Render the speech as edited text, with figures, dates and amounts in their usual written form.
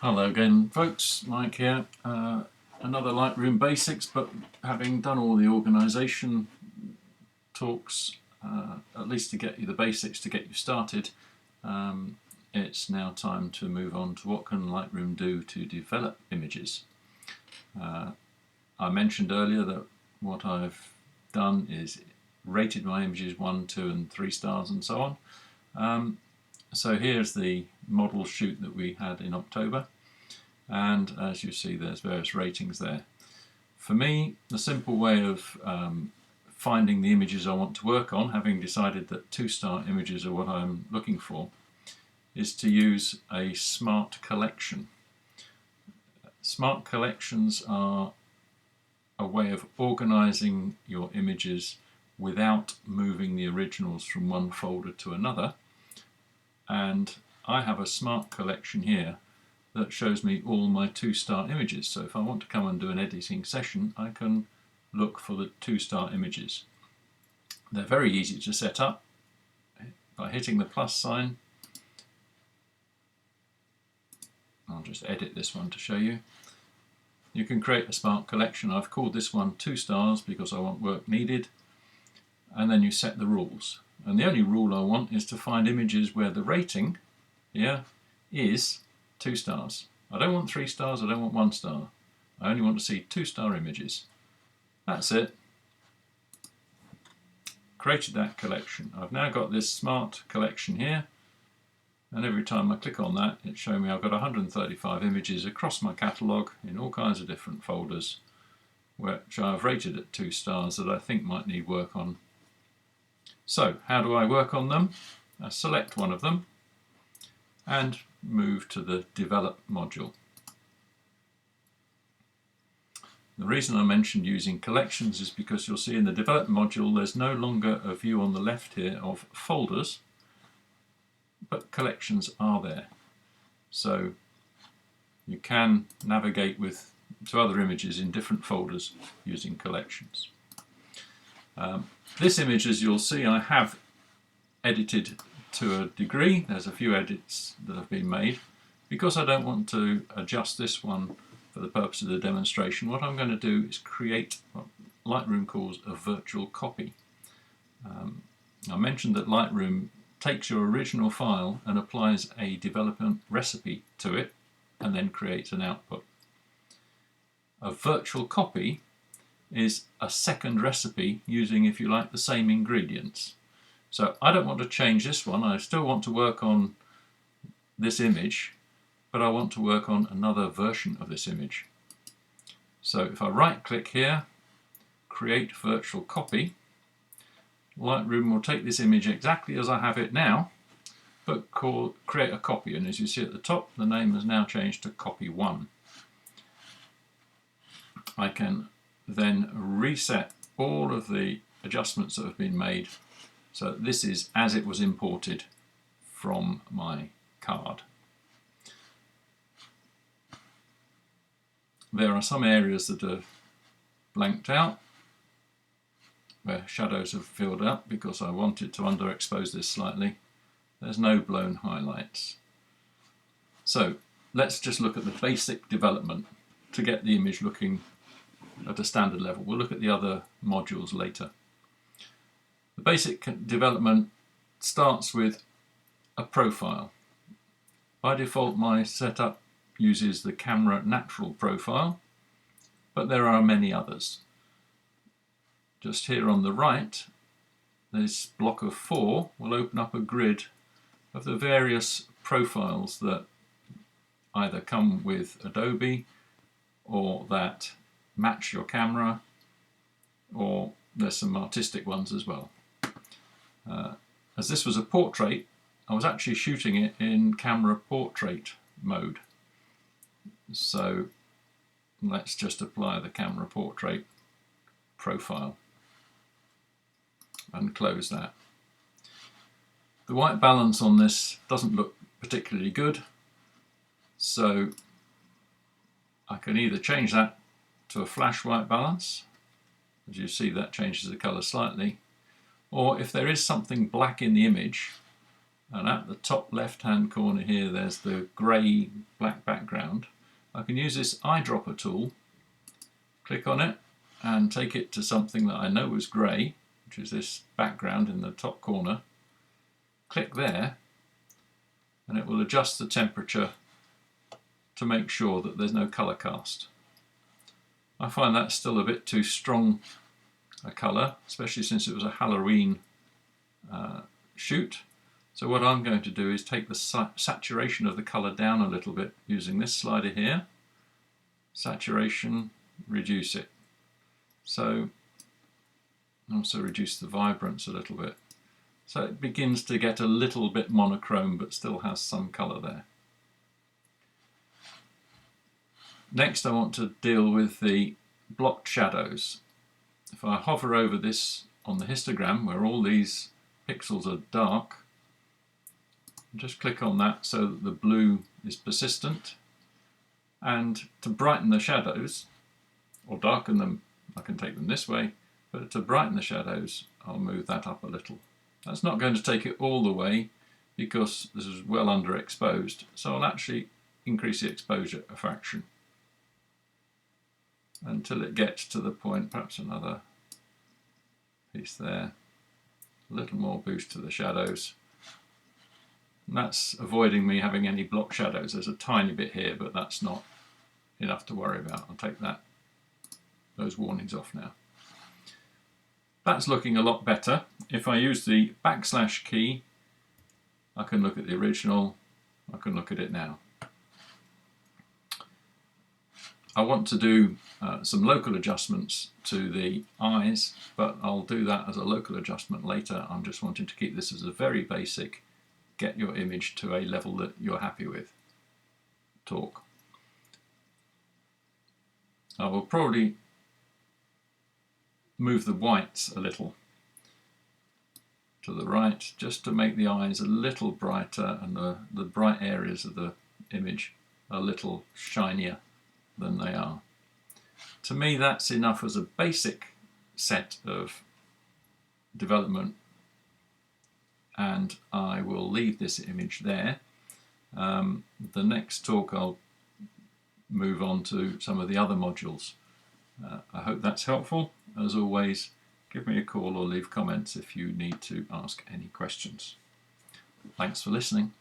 Hello again folks, Mike here. Another Lightroom basics, but having done all the organisation talks, at least to get you the basics to get you started, it's now time to move on to what can Lightroom do to develop images. I mentioned earlier that what I've done is rated my images 1, 2 and 3 stars and so on. So here's the model shoot that we had in October, and as you see there's various ratings there. For me, the simple way of finding the images I want to work on, having decided that 2-star images are what I'm looking for, is to use a smart collection. Smart collections are a way of organising your images without moving the originals from one folder to another. And I have a smart collection here that shows me all my 2-star images. So if I want to come and do an editing session, I can look for the 2-star images. They're very easy to set up by hitting the plus sign. I'll just edit this one to show you. You can create a smart collection. I've called this one 2 stars because I want work needed. And then you set the rules. And the only rule I want is to find images where the rating here is 2 stars. I don't want 3 stars, I don't want 1 star. I only want to see 2-star images. That's it. Created that collection. I've now got this smart collection here, and every time I click on that, it's showing me I've got 135 images across my catalogue in all kinds of different folders, which I've rated at 2 stars that I think might need work on. So, how do I work on them? I select one of them and move to the Develop module. The reason I mentioned using collections is because you'll see in the Develop module there's no longer a view on the left here of folders, but collections are there. So you can navigate to other images in different folders using collections. This image, as you'll see, I have edited to a degree. There's a few edits that have been made. Because I don't want to adjust this one for the purpose of the demonstration, what I'm going to do is create what Lightroom calls a virtual copy. I mentioned that Lightroom takes your original file and applies a development recipe to it and then creates an output. A virtual copy is a second recipe using, if you like, the same ingredients. So I don't want to change this one. I still want to work on this image, but I want to work on another version of this image. So if I right click here, create virtual copy, Lightroom will take this image exactly as I have it now, but create a copy, and as you see at the top, the name has now changed to copy 1. I can then reset all of the adjustments that have been made so this is as it was imported from my card. There are some areas that are blanked out where shadows have filled up because I wanted to underexpose this slightly. There's no blown highlights. So let's just look at the basic development to get the image looking at a standard level. We'll look at the other modules later. The basic development starts with a profile. By default, my setup uses the camera natural profile, but there are many others. Just here on the right, this block of 4 will open up a grid of the various profiles that either come with Adobe or that match your camera, or there's some artistic ones as well. As this was a portrait, I was actually shooting it in camera portrait mode. So let's just apply the camera portrait profile and close that. The white balance on this doesn't look particularly good, so I can either change that to a flash white balance. As you see, that changes the colour slightly. Or if there is something black in the image, and at the top left hand corner here there's the grey black background. I can use this eyedropper tool, click on it and take it to something that I know is grey, which is this background in the top corner. Click there and it will adjust the temperature to make sure that there's no colour cast. I find that's still a bit too strong a colour, especially since it was a Halloween shoot. So what I'm going to do is take the saturation of the colour down a little bit using this slider here. Saturation, reduce it. So also reduce the vibrance a little bit. So it begins to get a little bit monochrome but still has some colour there. Next I want to deal with the blocked shadows. If I hover over this on the histogram where all these pixels are dark, just click on that so that the blue is persistent, and to brighten the shadows or darken them I can take them this way, but to brighten the shadows I'll move that up a little. That's not going to take it all the way because this is well underexposed, so I'll actually increase the exposure a fraction until it gets to the point, perhaps another piece there, a little more boost to the shadows. And that's avoiding me having any block shadows. There's a tiny bit here, but that's not enough to worry about. I'll take those warnings off now. That's looking a lot better. If I use the backslash key, I can look at the original, I can look at it now. I want to do some local adjustments to the eyes, but I'll do that as a local adjustment later. I'm just wanting to keep this as a very basic, get your image to a level that you're happy with talk. I will probably move the whites a little to the right just to make the eyes a little brighter and the bright areas of the image a little shinier than they are. To me that's enough as a basic set of development, and I will leave this image there. The next talk I'll move on to some of the other modules. I hope that's helpful. As always, give me a call or leave comments if you need to ask any questions. Thanks for listening.